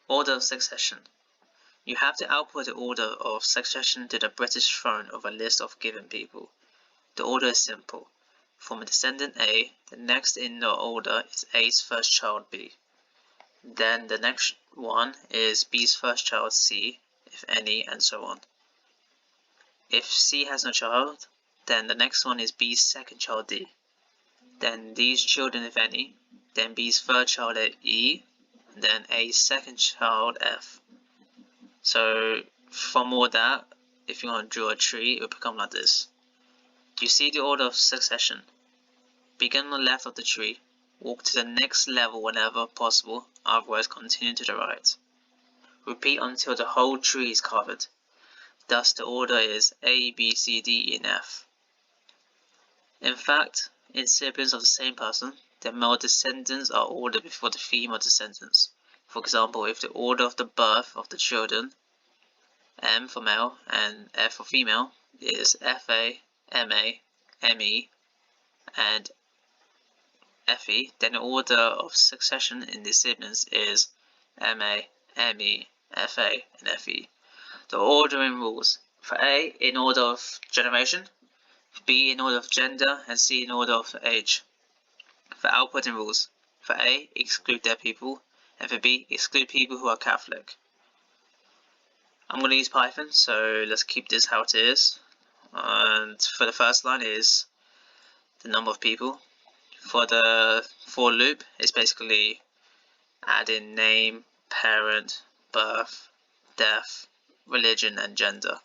Order of succession. You have to output the order of succession to the British throne of a list of given people. The order is simple. From a descendant A, the next in the order is A's first child B. Then the next one is B's first child C, if any, and so on. If C has no child, then the next one is B's second child D. Then D's children, if any, then B's third child E, then A's second child F. So from all that, if you want to draw a tree, it will become like this. You see the order of succession. Begin on the left of the tree, walk to the next level whenever possible, otherwise continue to the right. Repeat until the whole tree is covered. Thus the order is A, B, C, D, E, and F. In fact, in siblings of the same person, the male descendants are ordered before the female descendants. For example, if the order of the birth of the children, M for male and F for female, is FA, MA, ME, and FE, then the order of succession in the siblings is MA, ME, FA, and FE. The ordering rules: for A, in order of generation, for B, in order of gender, and C, in order of age. For outputting rules: for A, exclude dead people, and for B, exclude people who are Catholic. I'm going to use Python, so let's keep this how it is. And for the first line is the number of people. For the for loop, it's basically adding name, parent, birth, death, religion, and gender.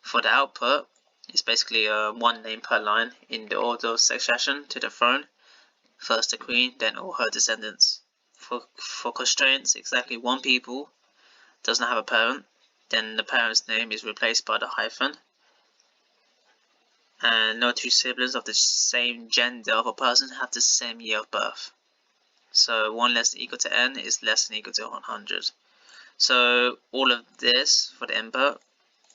For the output, it's basically one name per line in the order of succession to the throne. First the queen, then all her descendants. For constraints, exactly one people doesn't have a parent, then the parent's name is replaced by the hyphen. And no two siblings of the same gender of a person have the same year of birth. So 1 less than equal to n is less than equal to 100. So all of this for the input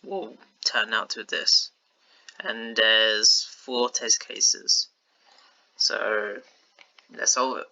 will turn out to this. And there's 4 test cases. So let's solve it.